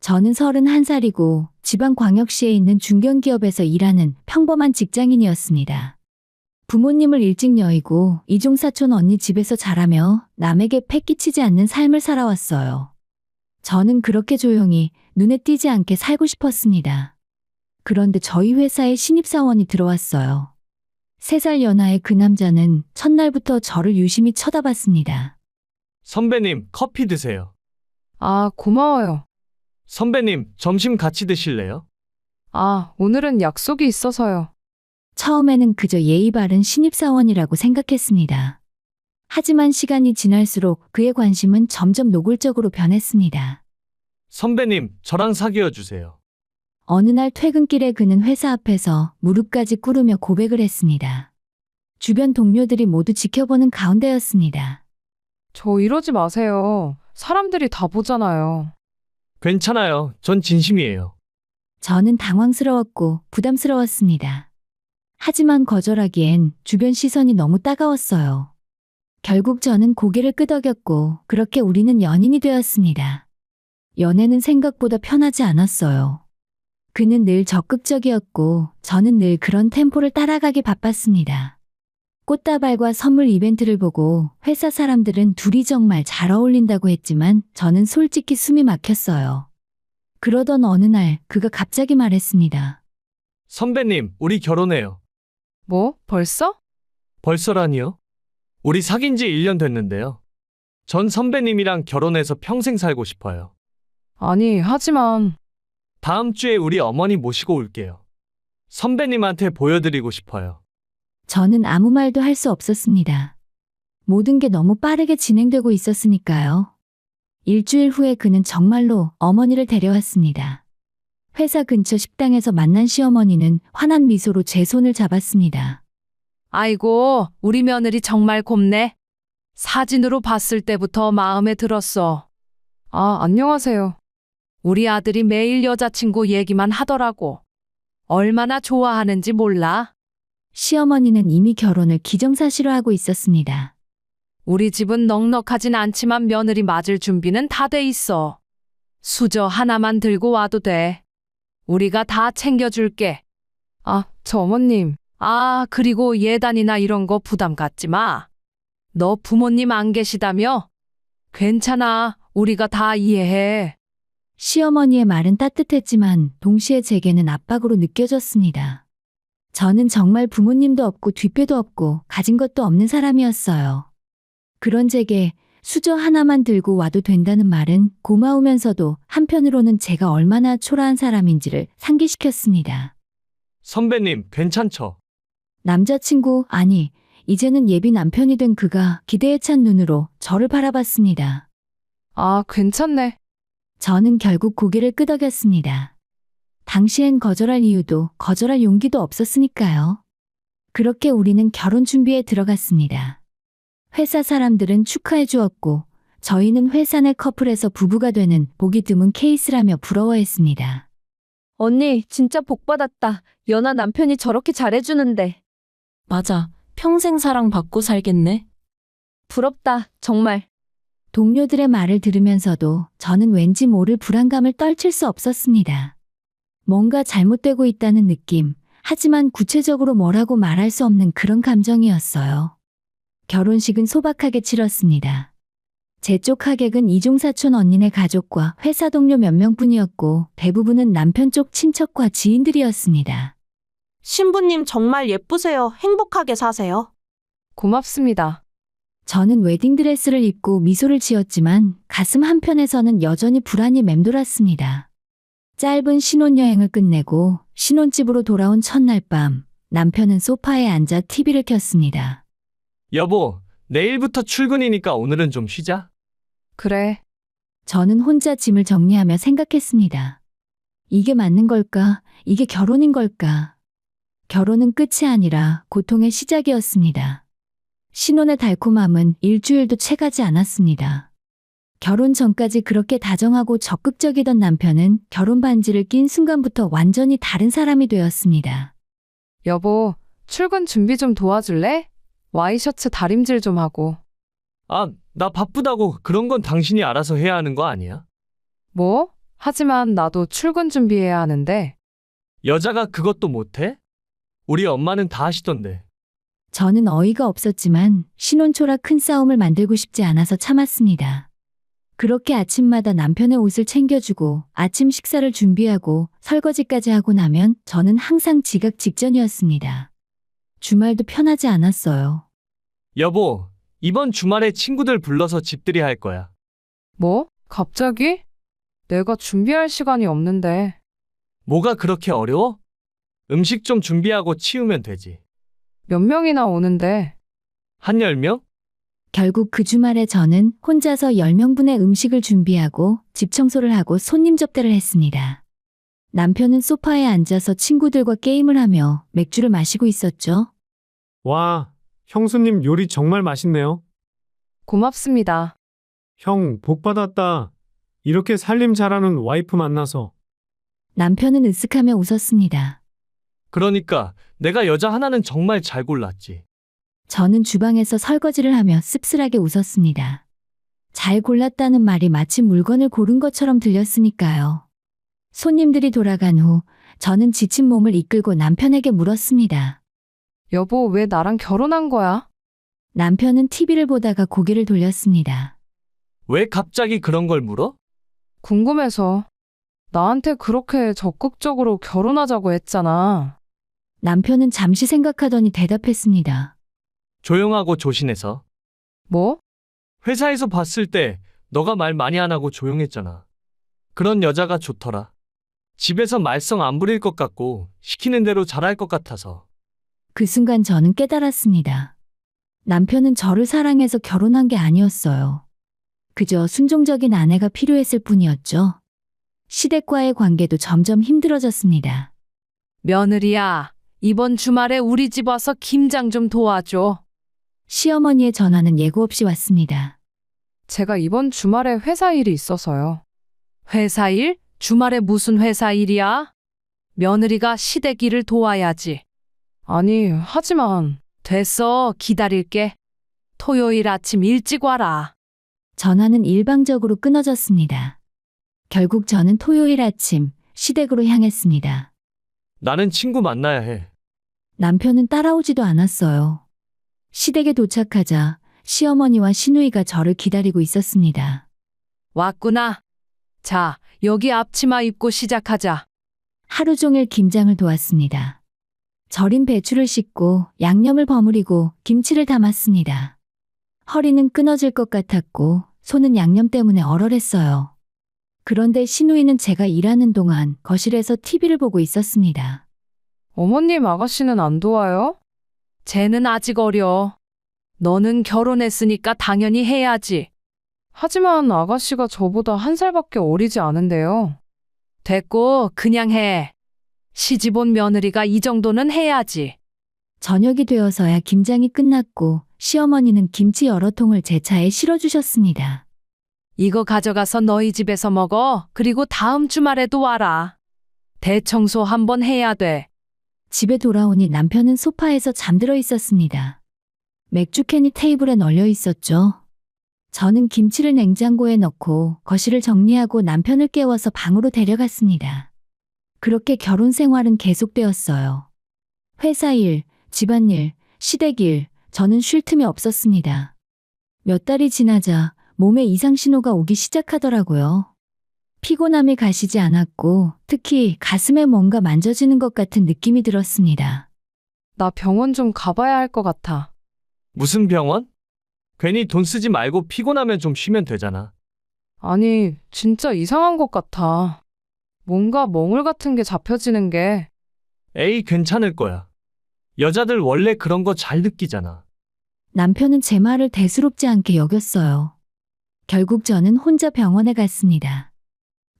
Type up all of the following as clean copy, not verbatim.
저는 31살이고 지방광역시에 있는 중견기업에서 일하는 평범한 직장인이었습니다. 부모님을 일찍 여의고 이종사촌 언니 집에서 자라며 남에게 패기치지 않는 삶을 살아왔어요. 저는 그렇게 조용히 눈에 띄지 않게 살고 싶었습니다. 그런데 저희 회사에 신입사원이 들어왔어요. 3살 연하의 그 남자는 첫날부터 저를 유심히 쳐다봤습니다. 선배님, 커피 드세요. 아, 고마워요. 선배님, 점심 같이 드실래요? 아, 오늘은 약속이 있어서요. 처음에는 그저 예의 바른 신입사원이라고 생각했습니다. 하지만 시간이 지날수록 그의 관심은 점점 노골적으로 변했습니다. 선배님, 저랑 사귀어 주세요. 어느 날 퇴근길에 그는 회사 앞에서 무릎까지 꿇으며 고백을 했습니다. 주변 동료들이 모두 지켜보는 가운데였습니다. 저 이러지 마세요. 사람들이 다 보잖아요. 괜찮아요. 전 진심이에요. 저는 당황스러웠고 부담스러웠습니다. 하지만 거절하기엔 주변 시선이 너무 따가웠어요. 결국 저는 고개를 끄덕였고 그렇게 우리는 연인이 되었습니다. 연애는 생각보다 편하지 않았어요. 그는 늘 적극적이었고 저는 늘 그런 템포를 따라가기 바빴습니다. 꽃다발과 선물 이벤트를 보고 회사 사람들은 둘이 정말 잘 어울린다고 했지만 저는 솔직히 숨이 막혔어요. 그러던 어느 날 그가 갑자기 말했습니다. 선배님, 우리 결혼해요. 뭐? 벌써? 벌써라니요? 우리 사귄 지 1년 됐는데요. 전 선배님이랑 결혼해서 평생 살고 싶어요. 아니, 하지만 다음 주에 우리 어머니 모시고 올게요. 선배님한테 보여드리고 싶어요. 저는 아무 말도 할 수 없었습니다. 모든 게 너무 빠르게 진행되고 있었으니까요. 일주일 후에 그는 정말로 어머니를 데려왔습니다. 회사 근처 식당에서 만난 시어머니는 환한 미소로 제 손을 잡았습니다. 아이고, 우리 며느리 정말 곱네. 사진으로 봤을 때부터 마음에 들었어. 아, 안녕하세요. 우리 아들이 매일 여자친구 얘기만 하더라고. 얼마나 좋아하는지 몰라? 시어머니는 이미 결혼을 기정사실화하고 있었습니다. 우리 집은 넉넉하진 않지만 며느리 맞을 준비는 다 돼 있어. 수저 하나만 들고 와도 돼. 우리가 다 챙겨줄게. 아, 저 어머님. 아, 그리고 예단이나 이런 거 부담 갖지 마. 너 부모님 안 계시다며? 괜찮아. 우리가 다 이해해. 시어머니의 말은 따뜻했지만 동시에 제게는 압박으로 느껴졌습니다. 저는 정말 부모님도 없고 뒷배도 없고 가진 것도 없는 사람이었어요. 그런 제게 수저 하나만 들고 와도 된다는 말은 고마우면서도 한편으로는 제가 얼마나 초라한 사람인지를 상기시켰습니다. 선배님, 괜찮죠? 남자친구, 아니, 이제는 예비 남편이 된 그가 기대에 찬 눈으로 저를 바라봤습니다. 아, 괜찮네. 저는 결국 고개를 끄덕였습니다. 당시엔 거절할 이유도 거절할 용기도 없었으니까요. 그렇게 우리는 결혼 준비에 들어갔습니다. 회사 사람들은 축하해 주었고 저희는 회사 내 커플에서 부부가 되는 보기 드문 케이스라며 부러워했습니다. 언니, 진짜 복 받았다. 연하 남편이 저렇게 잘해주는데. 맞아. 평생 사랑받고 살겠네. 부럽다, 정말. 동료들의 말을 들으면서도 저는 왠지 모를 불안감을 떨칠 수 없었습니다. 뭔가 잘못되고 있다는 느낌, 하지만 구체적으로 뭐라고 말할 수 없는 그런 감정이었어요. 결혼식은 소박하게 치렀습니다. 제 쪽 하객은 이종사촌 언니네 가족과 회사 동료 몇 명뿐이었고 대부분은 남편 쪽 친척과 지인들이었습니다. 신부님 정말 예쁘세요. 행복하게 사세요. 고맙습니다. 저는 웨딩드레스를 입고 미소를 지었지만 가슴 한편에서는 여전히 불안이 맴돌았습니다. 짧은 신혼여행을 끝내고 신혼집으로 돌아온 첫날 밤, 남편은 소파에 앉아 TV를 켰습니다. 여보, 내일부터 출근이니까 오늘은 좀 쉬자. 그래. 저는 혼자 짐을 정리하며 생각했습니다. 이게 맞는 걸까? 이게 결혼인 걸까? 결혼은 끝이 아니라 고통의 시작이었습니다. 신혼의 달콤함은 일주일도 채가지 않았습니다. 결혼 전까지 그렇게 다정하고 적극적이던 남편은 결혼 반지를 낀 순간부터 완전히 다른 사람이 되었습니다. 여보, 출근 준비 좀 도와줄래? 와이셔츠 다림질 좀 하고. 아, 나 바쁘다고 그런 건 당신이 알아서 해야 하는 거 아니야? 뭐? 하지만 나도 출근 준비해야 하는데. 여자가 그것도 못해? 우리 엄마는 다 하시던데. 저는 어이가 없었지만 신혼초라 큰 싸움을 만들고 싶지 않아서 참았습니다. 그렇게 아침마다 남편의 옷을 챙겨주고 아침 식사를 준비하고 설거지까지 하고 나면 저는 항상 지각 직전이었습니다. 주말도 편하지 않았어요. 여보, 이번 주말에 친구들 불러서 집들이 할 거야. 뭐? 갑자기? 내가 준비할 시간이 없는데. 뭐가 그렇게 어려워? 음식 좀 준비하고 치우면 되지. 몇 명이나 오는데. 한 10명? 결국 그 주말에 저는 혼자서 10명분의 음식을 준비하고 집 청소를 하고 손님 접대를 했습니다. 남편은 소파에 앉아서 친구들과 게임을 하며 맥주를 마시고 있었죠. 와, 형수님 요리 정말 맛있네요. 고맙습니다. 형, 복 받았다. 이렇게 살림 잘하는 와이프 만나서. 남편은 으쓱하며 웃었습니다. 그러니까 내가 여자 하나는 정말 잘 골랐지. 저는 주방에서 설거지를 하며 씁쓸하게 웃었습니다. 잘 골랐다는 말이 마치 물건을 고른 것처럼 들렸으니까요. 손님들이 돌아간 후 저는 지친 몸을 이끌고 남편에게 물었습니다. 여보, 왜 나랑 결혼한 거야? 남편은 TV를 보다가 고개를 돌렸습니다. 왜 갑자기 그런 걸 물어? 궁금해서. 나한테 그렇게 적극적으로 결혼하자고 했잖아. 남편은 잠시 생각하더니 대답했습니다. 조용하고 조신해서. 뭐? 회사에서 봤을 때 너가 말 많이 안 하고 조용했잖아. 그런 여자가 좋더라. 집에서 말썽 안 부릴 것 같고 시키는 대로 잘할 것 같아서. 그 순간 저는 깨달았습니다. 남편은 저를 사랑해서 결혼한 게 아니었어요. 그저 순종적인 아내가 필요했을 뿐이었죠. 시댁과의 관계도 점점 힘들어졌습니다. 며느리야, 이번 주말에 우리 집 와서 김장 좀 도와줘. 시어머니의 전화는 예고 없이 왔습니다. 제가 이번 주말에 회사 일이 있어서요. 회사 일? 주말에 무슨 회사 일이야? 며느리가 시댁 일을 도와야지. 아니, 하지만 됐어, 기다릴게. 토요일 아침 일찍 와라. 전화는 일방적으로 끊어졌습니다. 결국 저는 토요일 아침 시댁으로 향했습니다. 나는 친구 만나야 해. 남편은 따라오지도 않았어요. 시댁에 도착하자 시어머니와 시누이가 저를 기다리고 있었습니다. 왔구나. 자, 여기 앞치마 입고 시작하자. 하루 종일 김장을 도왔습니다. 절인 배추를 씻고 양념을 버무리고 김치를 담았습니다. 허리는 끊어질 것 같았고 손은 양념 때문에 얼얼했어요. 그런데 시누이는 제가 일하는 동안 거실에서 TV를 보고 있었습니다. 어머님 아가씨는 안 도와요? 쟤는 아직 어려. 너는 결혼했으니까 당연히 해야지. 하지만 아가씨가 저보다 1살밖에 어리지 않은데요. 됐고, 그냥 해. 시집 온 며느리가 이 정도는 해야지. 저녁이 되어서야 김장이 끝났고 시어머니는 김치 여러 통을 제 차에 실어주셨습니다. 이거 가져가서 너희 집에서 먹어. 그리고 다음 주말에도 와라. 대청소 한번 해야 돼. 집에 돌아오니 남편은 소파에서 잠들어 있었습니다. 맥주캔이 테이블에 널려 있었죠. 저는 김치를 냉장고에 넣고 거실을 정리하고 남편을 깨워서 방으로 데려갔습니다. 그렇게 결혼 생활은 계속되었어요. 회사 일, 집안일, 시댁 일, 저는 쉴 틈이 없었습니다. 몇 달이 지나자 몸에 이상 신호가 오기 시작하더라고요. 피곤함이 가시지 않았고 특히 가슴에 뭔가 만져지는 것 같은 느낌이 들었습니다. 나 병원 좀 가봐야 할 것 같아. 무슨 병원? 괜히 돈 쓰지 말고 피곤하면 좀 쉬면 되잖아. 아니, 진짜 이상한 것 같아. 뭔가 멍울 같은 게 잡혀지는 게. 에이, 괜찮을 거야. 여자들 원래 그런 거 잘 느끼잖아. 남편은 제 말을 대수롭지 않게 여겼어요. 결국 저는 혼자 병원에 갔습니다.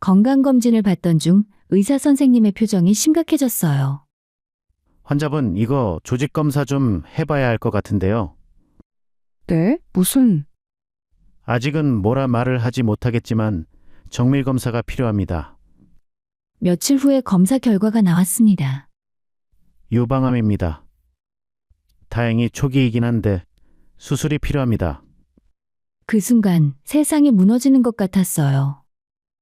건강검진을 받던 중 의사 선생님의 표정이 심각해졌어요. 환자분, 이거 조직 검사 좀 해봐야 할 것 같은데요. 네? 무슨? 아직은 뭐라 말을 하지 못하겠지만 정밀 검사가 필요합니다. 며칠 후에 검사 결과가 나왔습니다. 유방암입니다. 다행히 초기이긴 한데 수술이 필요합니다. 그 순간 세상이 무너지는 것 같았어요.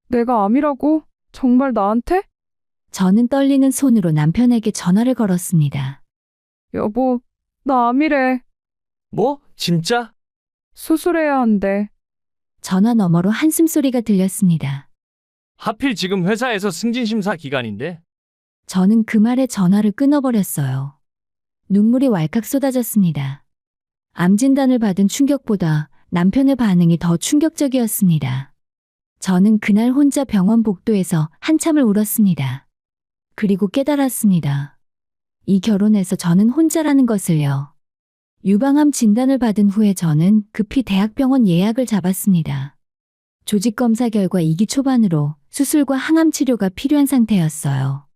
내가 암이라고? 정말 나한테? 저는 떨리는 손으로 남편에게 전화를 걸었습니다. 여보, 나 암이래. 뭐? 진짜? 수술해야 한대. 전화 너머로 한숨소리가 들렸습니다. 하필 지금 회사에서 승진심사 기간인데? 저는 그 말에 전화를 끊어버렸어요. 눈물이 왈칵 쏟아졌습니다. 암 진단을 받은 충격보다 남편의 반응이 더 충격적이었습니다. 저는 그날 혼자 병원 복도에서 한참을 울었습니다. 그리고 깨달았습니다. 이 결혼에서 저는 혼자라는 것을요. 유방암 진단을 받은 후에 저는 급히 대학병원 예약을 잡았습니다. 조직검사 결과 2기 초반으로 수술과 항암 치료가 필요한 상태였어요.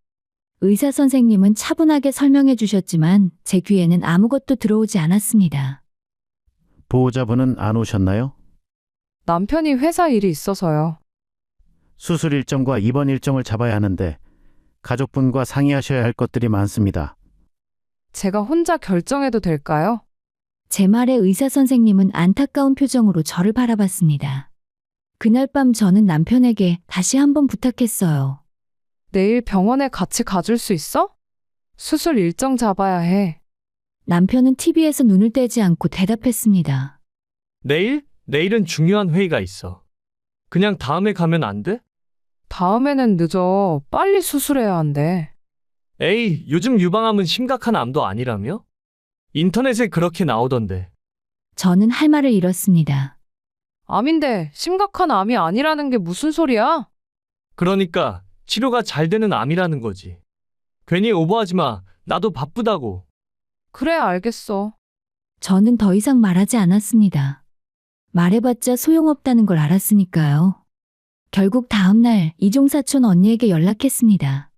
의사 선생님은 차분하게 설명해 주셨지만 제 귀에는 아무것도 들어오지 않았습니다. 보호자분은 안 오셨나요? 남편이 회사 일이 있어서요. 수술 일정과 입원 일정을 잡아야 하는데 가족분과 상의하셔야 할 것들이 많습니다. 제가 혼자 결정해도 될까요? 제 말에 의사 선생님은 안타까운 표정으로 저를 바라봤습니다. 그날 밤 저는 남편에게 다시 한번 부탁했어요. 내일 병원에 같이 가줄 수 있어? 수술 일정 잡아야 해. 남편은 TV에서 눈을 떼지 않고 대답했습니다. 내일? 내일은 중요한 회의가 있어. 그냥 다음에 가면 안 돼? 다음에는 늦어. 빨리 수술해야 한대. 에이, 요즘 유방암은 심각한 암도 아니라며? 인터넷에 그렇게 나오던데. 저는 할 말을 잃었습니다. 암인데 심각한 암이 아니라는 게 무슨 소리야? 그러니까 치료가 잘 되는 암이라는 거지. 괜히 오버하지 마. 나도 바쁘다고. 그래, 알겠어. 저는 더 이상 말하지 않았습니다. 말해봤자 소용없다는 걸 알았으니까요. 결국 다음날 이종사촌 언니에게 연락했습니다.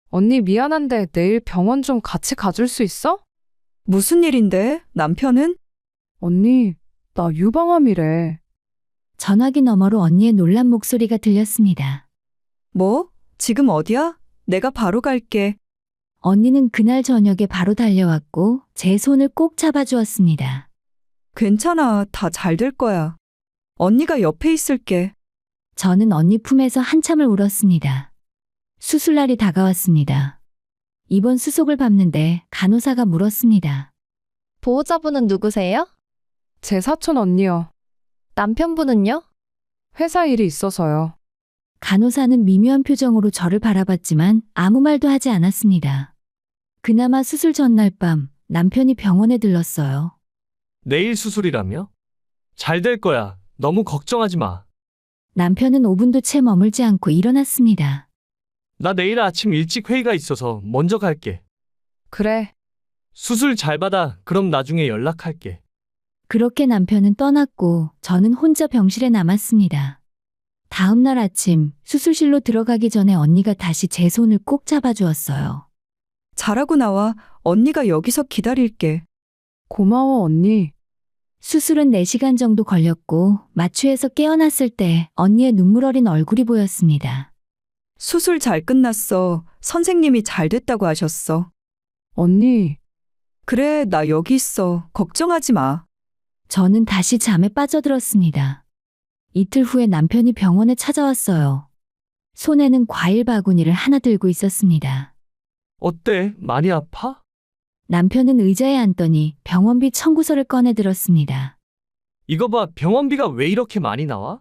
언니 미안한데 내일 병원 좀 같이 가줄 수 있어? 무슨 일인데? 남편은? 언니, 나 유방암이래. 전화기 너머로 언니의 놀란 목소리가 들렸습니다. 뭐? 지금 어디야? 내가 바로 갈게. 언니는 그날 저녁에 바로 달려왔고 제 손을 꼭 잡아주었습니다. 괜찮아. 다 잘 될 거야. 언니가 옆에 있을게. 저는 언니 품에서 한참을 울었습니다. 수술날이 다가왔습니다. 입원 수속을 밟는데 간호사가 물었습니다. 보호자분은 누구세요? 제 사촌 언니요. 남편분은요? 회사 일이 있어서요. 간호사는 미묘한 표정으로 저를 바라봤지만 아무 말도 하지 않았습니다. 그나마 수술 전날 밤 남편이 병원에 들렀어요. 내일 수술이라며? 잘 될 거야. 너무 걱정하지 마. 남편은 5분도 채 머물지 않고 일어났습니다. 나 내일 아침 일찍 회의가 있어서 먼저 갈게. 그래. 수술 잘 받아. 그럼 나중에 연락할게. 그렇게 남편은 떠났고 저는 혼자 병실에 남았습니다. 다음 날 아침 수술실로 들어가기 전에 언니가 다시 제 손을 꼭 잡아주었어요. 잘하고 나와. 언니가 여기서 기다릴게. 고마워, 언니. 수술은 4시간 정도 걸렸고 마취해서 깨어났을 때 언니의 눈물 어린 얼굴이 보였습니다. 수술 잘 끝났어. 선생님이 잘 됐다고 하셨어. 언니, 그래, 나 여기 있어. 걱정하지 마. 저는 다시 잠에 빠져들었습니다. 이틀 후에 남편이 병원에 찾아왔어요. 손에는 과일 바구니를 하나 들고 있었습니다. 어때? 많이 아파? 남편은 의자에 앉더니 병원비 청구서를 꺼내 들었습니다. 이거 봐. 병원비가 왜 이렇게 많이 나와?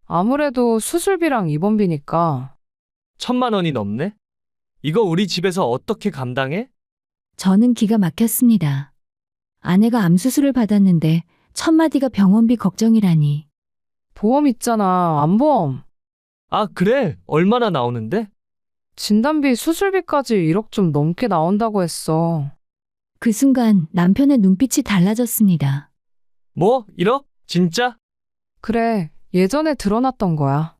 아무래도 수술비랑 입원비니까. 1,000만 원이 넘네? 이거 우리 집에서 어떻게 감당해? 저는 기가 막혔습니다. 아내가 암 수술을 받았는데 첫마디가 병원비 걱정이라니. 보험 있잖아, 암보험. 아, 그래? 얼마나 나오는데? 진단비, 수술비까지 1억 좀 넘게 나온다고 했어. 그 순간 남편의 눈빛이 달라졌습니다. 뭐? 1억? 진짜? 그래, 예전에 드러났던 거야.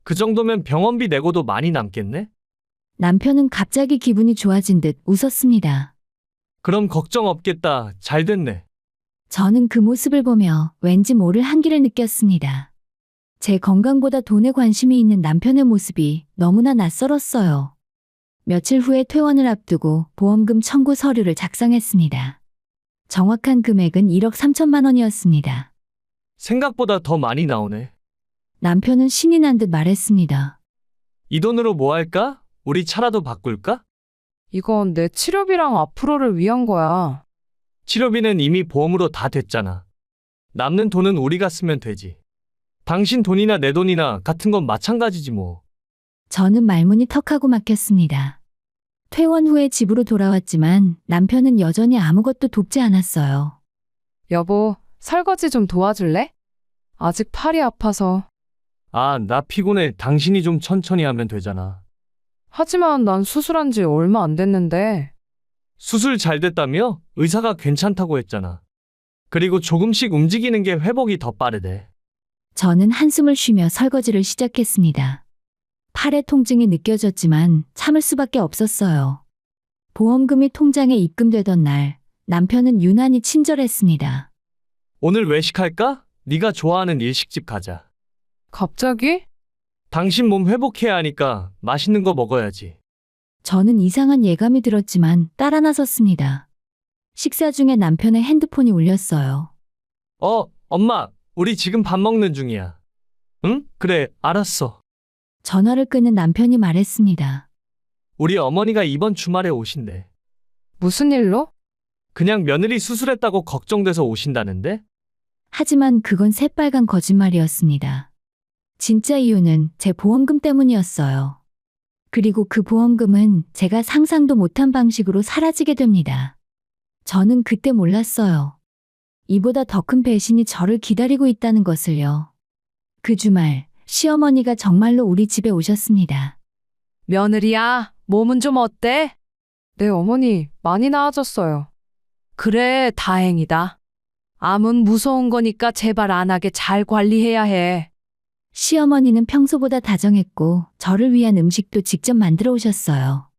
그 정도면 병원비 내고도 많이 남겠네? 남편은 갑자기 기분이 좋아진 듯 웃었습니다. 그럼 걱정 없겠다. 잘 됐네. 저는 그 모습을 보며 왠지 모를 한기를 느꼈습니다. 제 건강보다 돈에 관심이 있는 남편의 모습이 너무나 낯설었어요. 며칠 후에 퇴원을 앞두고 보험금 청구 서류를 작성했습니다. 정확한 금액은 1억 3천만 원이었습니다. 생각보다 더 많이 나오네. 남편은 신이 난 듯 말했습니다. 이 돈으로 뭐 할까? 우리 차라도 바꿀까? 이건 내 치료비랑 앞으로를 위한 거야. 치료비는 이미 보험으로 다 됐잖아. 남는 돈은 우리가 쓰면 되지. 당신 돈이나 내 돈이나 같은 건 마찬가지지 뭐. 저는 말문이 턱하고 막혔습니다. 퇴원 후에 집으로 돌아왔지만 남편은 여전히 아무것도 돕지 않았어요. 여보, 설거지 좀 도와줄래? 아직 팔이 아파서. 아, 나 피곤해. 당신이 좀 천천히 하면 되잖아. 하지만 난 수술한 지 얼마 안 됐는데. 수술 잘 됐다며? 의사가 괜찮다고 했잖아. 그리고 조금씩 움직이는 게 회복이 더 빠르대. 저는 한숨을 쉬며 설거지를 시작했습니다. 팔의 통증이 느껴졌지만 참을 수밖에 없었어요. 보험금이 통장에 입금되던 날, 남편은 유난히 친절했습니다. 오늘 외식할까? 네가 좋아하는 일식집 가자. 갑자기? 당신 몸 회복해야 하니까 맛있는 거 먹어야지. 저는 이상한 예감이 들었지만 따라 나섰습니다. 식사 중에 남편의 핸드폰이 울렸어요. 엄마, 우리 지금 밥 먹는 중이야. 응? 그래, 알았어. 전화를 끊은 남편이 말했습니다. 우리 어머니가 이번 주말에 오신대. 무슨 일로? 그냥 며느리 수술했다고 걱정돼서 오신다는데? 하지만 그건 새빨간 거짓말이었습니다. 진짜 이유는 제 보험금 때문이었어요. 그리고 그 보험금은 제가 상상도 못한 방식으로 사라지게 됩니다. 저는 그때 몰랐어요. 이보다 더 큰 배신이 저를 기다리고 있다는 것을요. 그 주말, 시어머니가 정말로 우리 집에 오셨습니다. 며느리야, 몸은 좀 어때? 네, 어머니, 많이 나아졌어요. 그래, 다행이다. 암은 무서운 거니까 제발 안 하게 잘 관리해야 해. 시어머니는 평소보다 다정했고 저를 위한 음식도 직접 만들어 오셨어요.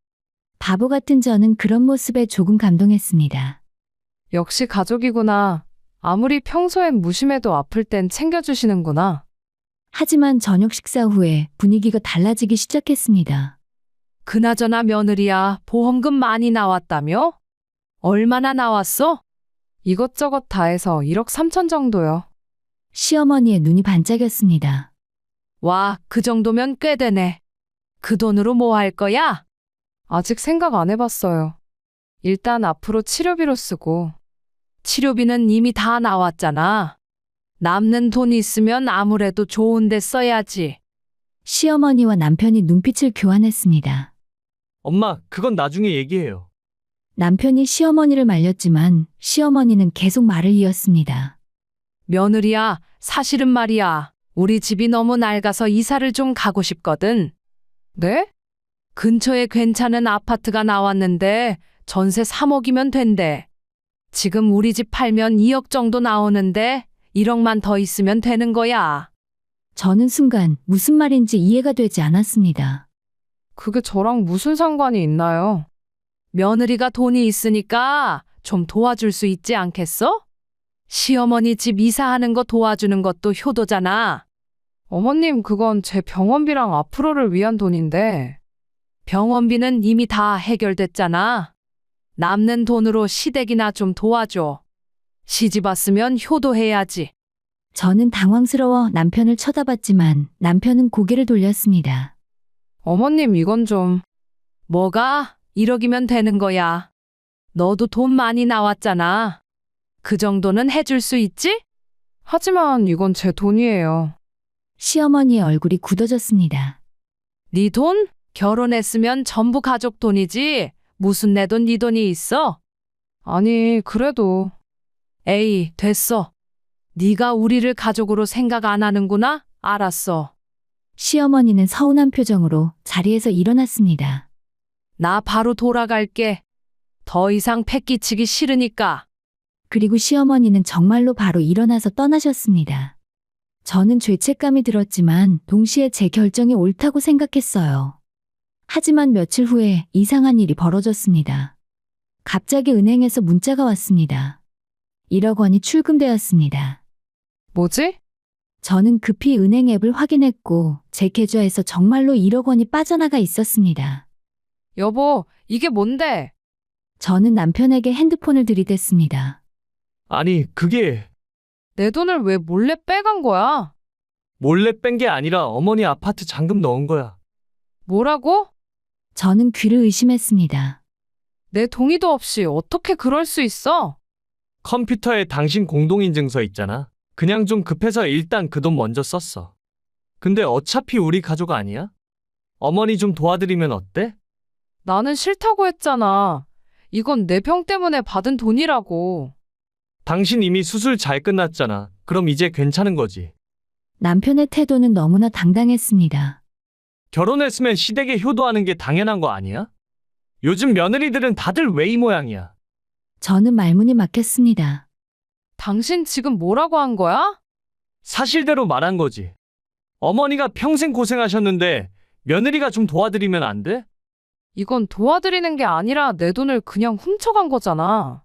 바보 같은 저는 그런 모습에 조금 감동했습니다. 역시 가족이구나. 아무리 평소엔 무심해도 아플 땐 챙겨주시는구나. 하지만 저녁 식사 후에 분위기가 달라지기 시작했습니다. 그나저나 며느리야, 보험금 많이 나왔다며? 얼마나 나왔어? 이것저것 다 해서 1억 3천 정도요. 시어머니의 눈이 반짝였습니다. 와, 그 정도면 꽤 되네. 그 돈으로 뭐 할 거야? 아직 생각 안 해봤어요. 일단 앞으로 치료비로 쓰고. 치료비는 이미 다 나왔잖아. 남는 돈이 있으면 아무래도 좋은 데 써야지. 시어머니와 남편이 눈빛을 교환했습니다. 엄마, 그건 나중에 얘기해요. 남편이 시어머니를 말렸지만 시어머니는 계속 말을 이었습니다. 며느리야, 사실은 말이야. 우리 집이 너무 낡아서 이사를 좀 가고 싶거든. 네? 근처에 괜찮은 아파트가 나왔는데 전세 3억이면 된대. 지금 우리 집 팔면 2억 정도 나오는데 1억만 더 있으면 되는 거야. 저는 순간 무슨 말인지 이해가 되지 않았습니다. 그게 저랑 무슨 상관이 있나요? 며느리가 돈이 있으니까 좀 도와줄 수 있지 않겠어? 시어머니 집 이사하는 거 도와주는 것도 효도잖아. 어머님, 그건 제 병원비랑 앞으로를 위한 돈인데. 병원비는 이미 다 해결됐잖아. 남는 돈으로 시댁이나 좀 도와줘. 시집 왔으면 효도해야지. 저는 당황스러워 남편을 쳐다봤지만 남편은 고개를 돌렸습니다. 어머님, 이건 좀. 뭐가? 1억이면 되는 거야. 너도 돈 많이 나왔잖아. 그 정도는 해줄 수 있지? 하지만 이건 제 돈이에요. 시어머니의 얼굴이 굳어졌습니다. 네 돈? 결혼했으면 전부 가족 돈이지. 무슨 내 돈, 네 돈이 있어? 아니, 그래도. 에이, 됐어. 네가 우리를 가족으로 생각 안 하는구나? 알았어. 시어머니는 서운한 표정으로 자리에서 일어났습니다. 나 바로 돌아갈게. 더 이상 패 끼치기 싫으니까. 그리고 시어머니는 정말로 바로 일어나서 떠나셨습니다. 저는 죄책감이 들었지만 동시에 제 결정이 옳다고 생각했어요. 하지만 며칠 후에 이상한 일이 벌어졌습니다. 갑자기 은행에서 문자가 왔습니다. 1억 원이 출금되었습니다. 뭐지? 저는 급히 은행 앱을 확인했고 제 계좌에서 정말로 1억 원이 빠져나가 있었습니다. 여보, 이게 뭔데? 저는 남편에게 핸드폰을 들이댔습니다. 아니, 그게 내 돈을 왜 몰래 빼간 거야? 몰래 뺀 게 아니라 어머니 아파트 잔금 넣은 거야. 뭐라고? 저는 귀를 의심했습니다. 내 동의도 없이 어떻게 그럴 수 있어? 컴퓨터에 당신 공동인증서 있잖아. 그냥 좀 급해서 일단 그 돈 먼저 썼어. 근데 어차피 우리 가족 아니야? 어머니 좀 도와드리면 어때? 나는 싫다고 했잖아. 이건 내 병 때문에 받은 돈이라고. 당신 이미 수술 잘 끝났잖아. 그럼 이제 괜찮은 거지. 남편의 태도는 너무나 당당했습니다. 결혼했으면 시댁에 효도하는 게 당연한 거 아니야? 요즘 며느리들은 다들 왜 이 모양이야? 저는 말문이 막혔습니다. 당신 지금 뭐라고 한 거야? 사실대로 말한 거지. 어머니가 평생 고생하셨는데 며느리가 좀 도와드리면 안 돼? 이건 도와드리는 게 아니라 내 돈을 그냥 훔쳐간 거잖아.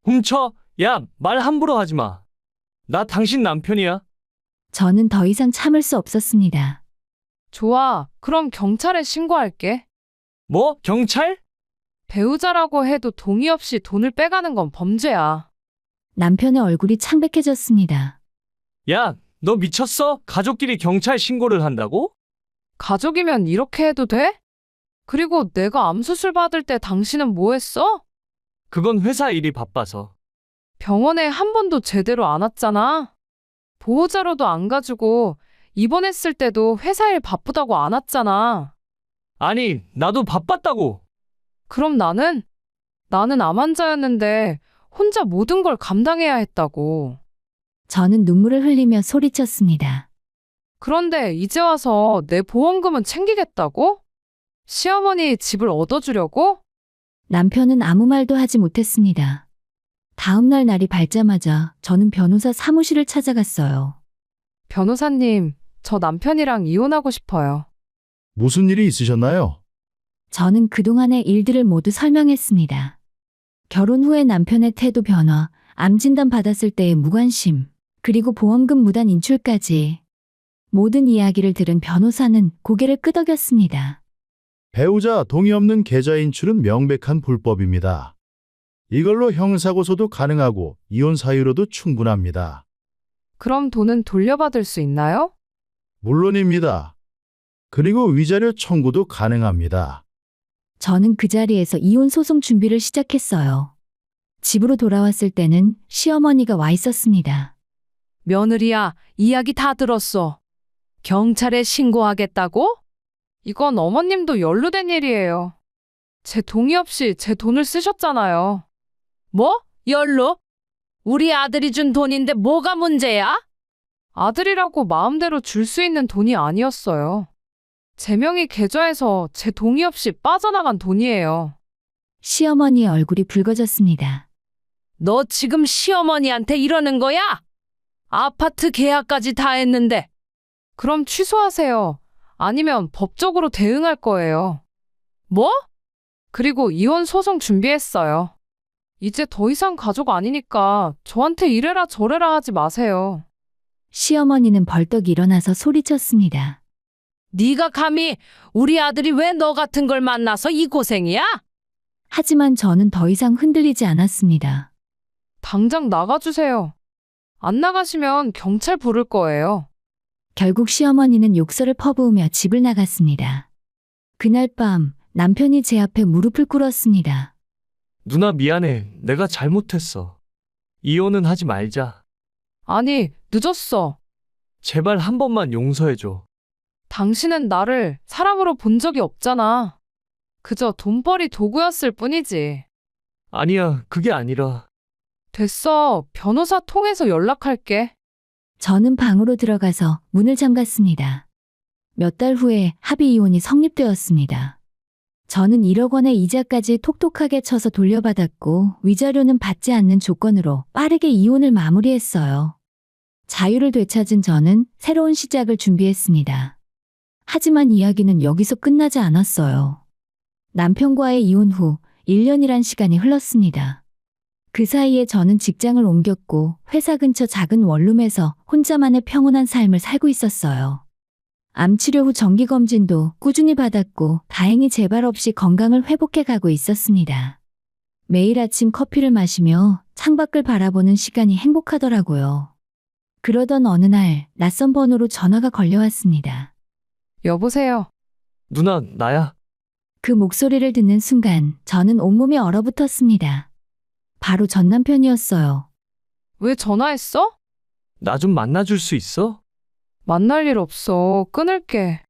훔쳐? 야, 말 함부로 하지 마. 나 당신 남편이야. 저는 더 이상 참을 수 없었습니다. 좋아. 그럼 경찰에 신고할게. 뭐? 경찰? 배우자라고 해도 동의 없이 돈을 빼가는 건 범죄야. 남편의 얼굴이 창백해졌습니다. 야, 너 미쳤어? 가족끼리 경찰 신고를 한다고? 가족이면 이렇게 해도 돼? 그리고 내가 암수술 받을 때 당신은 뭐 했어? 그건 회사 일이 바빠서. 병원에 한 번도 제대로 안 왔잖아. 보호자료도 안 가지고 입원했을 때도 회사 일 바쁘다고 안 왔잖아. 아니, 나도 바빴다고. 그럼 나는 암 환자였는데 혼자 모든 걸 감당해야 했다고. 저는 눈물을 흘리며 소리쳤습니다. 그런데 이제 와서 내 보험금은 챙기겠다고? 시어머니 집을 얻어주려고? 남편은 아무 말도 하지 못했습니다. 다음 날 날이 밝자마자 저는 변호사 사무실을 찾아갔어요. 변호사님, 저 남편이랑 이혼하고 싶어요. 무슨 일이 있으셨나요? 저는 그동안의 일들을 모두 설명했습니다. 결혼 후에 남편의 태도 변화, 암 진단 받았을 때의 무관심, 그리고 보험금 무단 인출까지 모든 이야기를 들은 변호사는 고개를 끄덕였습니다. 배우자 동의 없는 계좌 인출은 명백한 불법입니다. 이걸로 형사고소도 가능하고 이혼 사유로도 충분합니다. 그럼 돈은 돌려받을 수 있나요? 물론입니다. 그리고 위자료 청구도 가능합니다. 저는 그 자리에서 이혼 소송 준비를 시작했어요. 집으로 돌아왔을 때는 시어머니가 와 있었습니다. 며느리야, 이야기 다 들었어. 경찰에 신고하겠다고? 이건 어머님도 연루된 일이에요. 제 동의 없이 제 돈을 쓰셨잖아요. 뭐? 연루? 우리 아들이 준 돈인데 뭐가 문제야? 아들이라고 마음대로 줄 수 있는 돈이 아니었어요. 제 명의 계좌에서 제 동의 없이 빠져나간 돈이에요. 시어머니의 얼굴이 붉어졌습니다. 너 지금 시어머니한테 이러는 거야? 아파트 계약까지 다 했는데. 그럼 취소하세요. 아니면 법적으로 대응할 거예요. 뭐? 그리고 이혼 소송 준비했어요. 이제 더 이상 가족 아니니까 저한테 이래라 저래라 하지 마세요. 시어머니는 벌떡 일어나서 소리쳤습니다. 네가 감히 우리 아들이 왜 너 같은 걸 만나서 이 고생이야? 하지만 저는 더 이상 흔들리지 않았습니다. 당장 나가주세요. 안 나가시면 경찰 부를 거예요. 결국 시어머니는 욕설을 퍼부으며 집을 나갔습니다. 그날 밤 남편이 제 앞에 무릎을 꿇었습니다. 누나 미안해. 내가 잘못했어. 이혼은 하지 말자. 아니, 늦었어. 제발 한 번만 용서해줘. 당신은 나를 사람으로 본 적이 없잖아. 그저 돈벌이 도구였을 뿐이지. 아니야, 그게 아니라. 됐어. 변호사 통해서 연락할게. 저는 방으로 들어가서 문을 잠갔습니다. 몇 달 후에 합의 이혼이 성립되었습니다. 저는 1억 원의 이자까지 톡톡하게 쳐서 돌려받았고 위자료는 받지 않는 조건으로 빠르게 이혼을 마무리했어요. 자유를 되찾은 저는 새로운 시작을 준비했습니다. 하지만 이야기는 여기서 끝나지 않았어요. 남편과의 이혼 후 1년이란 시간이 흘렀습니다. 그 사이에 저는 직장을 옮겼고 회사 근처 작은 원룸에서 혼자만의 평온한 삶을 살고 있었어요. 암 치료 후 정기검진도 꾸준히 받았고 다행히 재발 없이 건강을 회복해 가고 있었습니다. 매일 아침 커피를 마시며 창밖을 바라보는 시간이 행복하더라고요. 그러던 어느 날 낯선 번호로 전화가 걸려왔습니다. 여보세요. 누나, 나야. 그 목소리를 듣는 순간 저는 온몸이 얼어붙었습니다. 바로 전 남편이었어요. 왜 전화했어? 나 좀 만나줄 수 있어? 만날 일 없어. 끊을게.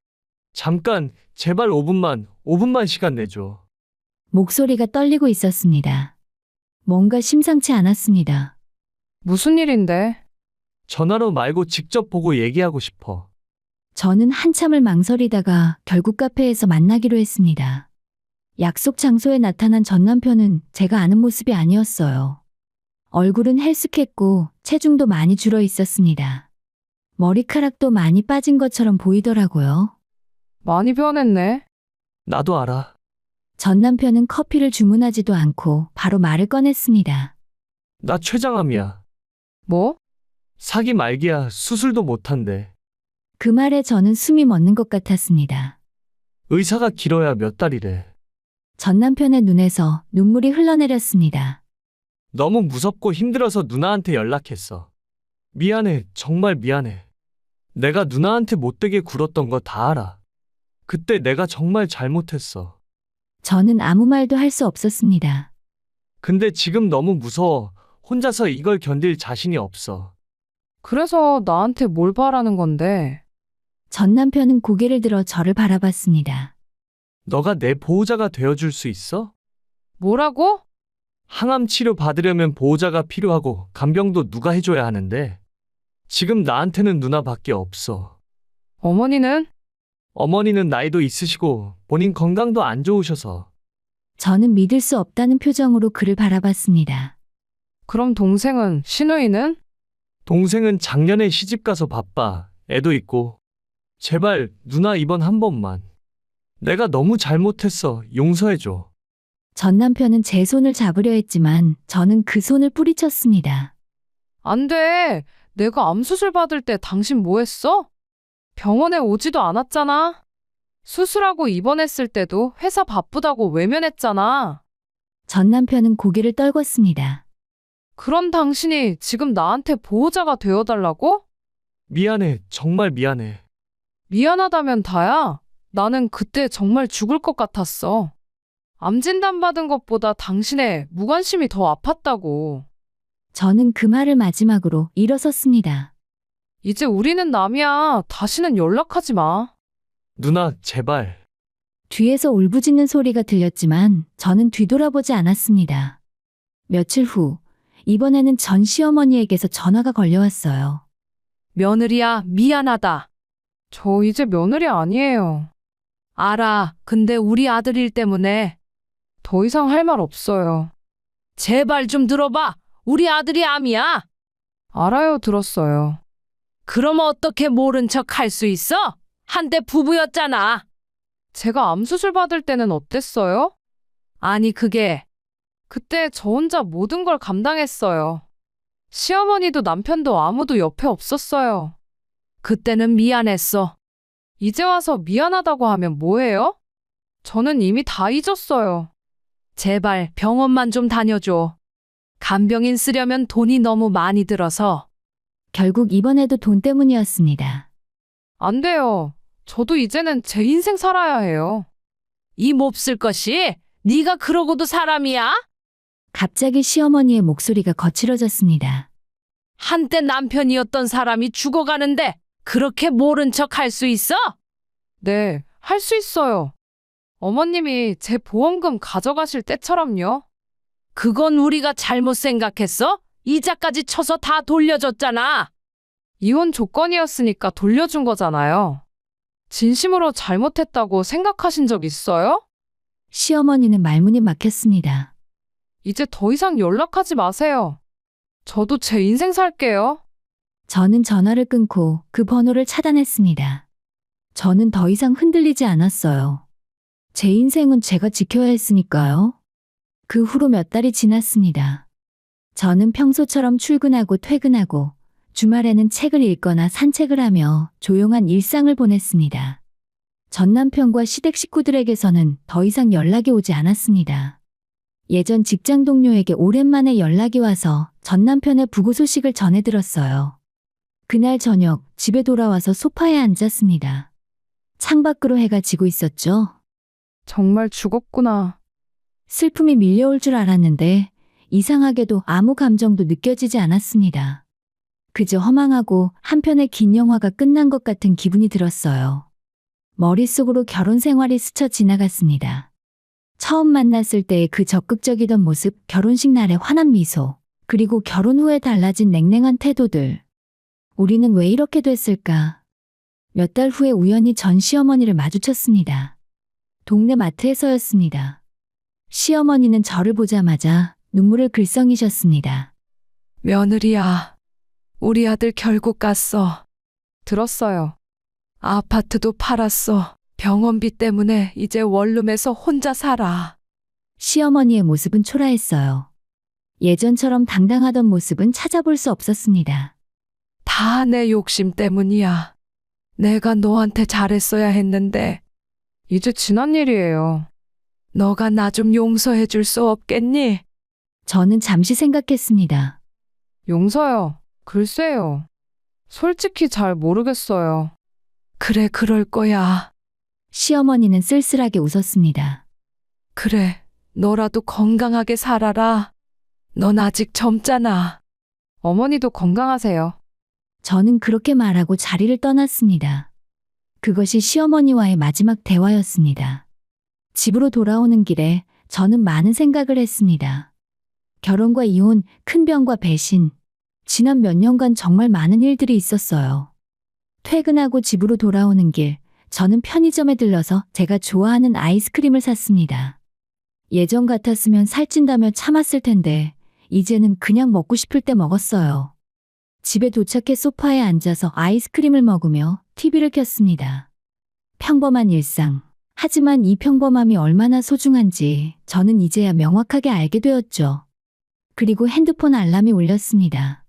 잠깐, 제발 5분만 시간 내줘. 목소리가 떨리고 있었습니다. 뭔가 심상치 않았습니다. 무슨 일인데? 전화로 말고 직접 보고 얘기하고 싶어. 저는 한참을 망설이다가 결국 카페에서 만나기로 했습니다. 약속 장소에 나타난 전 남편은 제가 아는 모습이 아니었어요. 얼굴은 헬쓱했고 체중도 많이 줄어 있었습니다. 머리카락도 많이 빠진 것처럼 보이더라고요. 많이 변했네. 나도 알아. 전 남편은 커피를 주문하지도 않고 바로 말을 꺼냈습니다. 나 췌장암이야. 뭐? 사기 말기야. 수술도 못한대. 그 말에 저는 숨이 멎는 것 같았습니다. 의사가 길어야 몇 달이래. 전 남편의 눈에서 눈물이 흘러내렸습니다. 너무 무섭고 힘들어서 누나한테 연락했어. 미안해. 정말 미안해. 내가 누나한테 못되게 굴었던 거 다 알아. 그때 내가 정말 잘못했어. 저는 아무 말도 할 수 없었습니다. 근데 지금 너무 무서워. 혼자서 이걸 견딜 자신이 없어. 그래서 나한테 뭘 바라는 건데? 전 남편은 고개를 들어 저를 바라봤습니다. 너가 내 보호자가 되어줄 수 있어? 뭐라고? 항암 치료 받으려면 보호자가 필요하고 간병도 누가 해줘야 하는데 지금 나한테는 누나밖에 없어. 어머니는? 어머니는 나이도 있으시고 본인 건강도 안 좋으셔서. 저는 믿을 수 없다는 표정으로 그를 바라봤습니다. 그럼 동생은? 시누이는? 동생은 작년에 시집가서 바빠. 애도 있고. 제발 누나 이번 한 번만. 내가 너무 잘못했어. 용서해줘. 전 남편은 제 손을 잡으려 했지만 저는 그 손을 뿌리쳤습니다. 안 돼. 내가 암 수술 받을 때 당신 뭐 했어? 병원에 오지도 않았잖아. 수술하고 입원했을 때도 회사 바쁘다고 외면했잖아. 전 남편은 고개를 떨궜습니다. 그런 당신이 지금 나한테 보호자가 되어달라고? 미안해. 정말 미안해. 미안하다면 다야. 나는 그때 정말 죽을 것 같았어. 암 진단 받은 것보다 당신의 무관심이 더 아팠다고. 저는 그 말을 마지막으로 일어섰습니다. 이제 우리는 남이야. 다시는 연락하지 마. 누나 제발. 뒤에서 울부짖는 소리가 들렸지만 저는 뒤돌아보지 않았습니다. 며칠 후 이번에는 전 시어머니에게서 전화가 걸려왔어요. 며느리야, 미안하다. 저 이제 며느리 아니에요. 알아. 근데 우리 아들 일 때문에 더 이상 할 말 없어요. 제발 좀 들어봐. 우리 아들이 암이야. 알아요. 들었어요. 그럼 어떻게 모른 척 할 수 있어? 한때 부부였잖아. 제가 암 수술 받을 때는 어땠어요? 아니 그때 저 혼자 모든 걸 감당했어요. 시어머니도 남편도 아무도 옆에 없었어요. 그때는 미안했어. 이제 와서 미안하다고 하면 뭐해요? 저는 이미 다 잊었어요. 제발 병원만 좀 다녀줘. 간병인 쓰려면 돈이 너무 많이 들어서. 결국 이번에도 돈 때문이었습니다. 안 돼요. 저도 이제는 제 인생 살아야 해요. 이 몹쓸 것이 네가 그러고도 사람이야? 갑자기 시어머니의 목소리가 거칠어졌습니다. 한때 남편이었던 사람이 죽어가는데 그렇게 모른 척 할 수 있어? 네, 할 수 있어요. 어머님이 제 보험금 가져가실 때처럼요. 그건 우리가 잘못 생각했어? 이자까지 쳐서 다 돌려줬잖아. 이혼 조건이었으니까 돌려준 거잖아요. 진심으로 잘못했다고 생각하신 적 있어요? 시어머니는 말문이 막혔습니다. 이제 더 이상 연락하지 마세요. 저도 제 인생 살게요. 저는 전화를 끊고 그 번호를 차단했습니다. 저는 더 이상 흔들리지 않았어요. 제 인생은 제가 지켜야 했으니까요. 그 후로 몇 달이 지났습니다. 저는 평소처럼 출근하고 퇴근하고 주말에는 책을 읽거나 산책을 하며 조용한 일상을 보냈습니다. 전 남편과 시댁 식구들에게서는 더 이상 연락이 오지 않았습니다. 예전 직장 동료에게 오랜만에 연락이 와서 전 남편의 부고 소식을 전해 들었어요. 그날 저녁 집에 돌아와서 소파에 앉았습니다. 창밖으로 해가 지고 있었죠. 정말 죽었구나. 슬픔이 밀려올 줄 알았는데 이상하게도 아무 감정도 느껴지지 않았습니다. 그저 허망하고 한편의 긴 영화가 끝난 것 같은 기분이 들었어요. 머릿속으로 결혼 생활이 스쳐 지나갔습니다. 처음 만났을 때의 그 적극적이던 모습, 결혼식 날의 환한 미소, 그리고 결혼 후에 달라진 냉랭한 태도들. 우리는 왜 이렇게 됐을까? 몇 달 후에 우연히 전 시어머니를 마주쳤습니다. 동네 마트에서였습니다. 시어머니는 저를 보자마자 눈물을 글썽이셨습니다. 며느리야, 우리 아들 결국 갔어. 들었어요. 아파트도 팔았어. 병원비 때문에 이제 원룸에서 혼자 살아. 시어머니의 모습은 초라했어요. 예전처럼 당당하던 모습은 찾아볼 수 없었습니다. 다 내 욕심 때문이야. 내가 너한테 잘했어야 했는데. 이제 지난 일이에요. 너가 나 좀 용서해 줄 수 없겠니? 저는 잠시 생각했습니다. 용서요. 글쎄요. 솔직히 잘 모르겠어요. 그래, 그럴 거야. 시어머니는 쓸쓸하게 웃었습니다. 그래, 너라도 건강하게 살아라. 넌 아직 젊잖아. 어머니도 건강하세요. 저는 그렇게 말하고 자리를 떠났습니다. 그것이 시어머니와의 마지막 대화였습니다. 집으로 돌아오는 길에 저는 많은 생각을 했습니다. 결혼과 이혼, 큰 병과 배신. 지난 몇 년간 정말 많은 일들이 있었어요. 퇴근하고 집으로 돌아오는 길, 저는 편의점에 들러서 제가 좋아하는 아이스크림을 샀습니다. 예전 같았으면 살찐다며 참았을 텐데, 이제는 그냥 먹고 싶을 때 먹었어요. 집에 도착해 소파에 앉아서 아이스크림을 먹으며 TV를 켰습니다. 평범한 일상. 하지만 이 평범함이 얼마나 소중한지 저는 이제야 명확하게 알게 되었죠. 그리고 핸드폰 알람이 울렸습니다.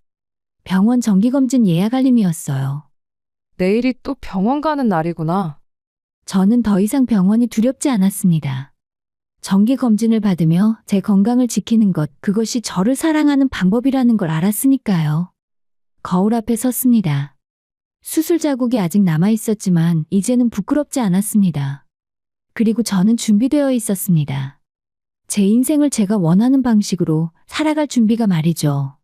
병원 정기검진 예약 알림이었어요. 내일이 또 병원 가는 날이구나. 저는 더 이상 병원이 두렵지 않았습니다. 정기검진을 받으며 제 건강을 지키는 것, 그것이 저를 사랑하는 방법이라는 걸 알았으니까요. 거울 앞에 섰습니다. 수술 자국이 아직 남아 있었지만 이제는 부끄럽지 않았습니다. 그리고 저는 준비되어 있었습니다. 제 인생을 제가 원하는 방식으로 살아갈 준비가 말이죠.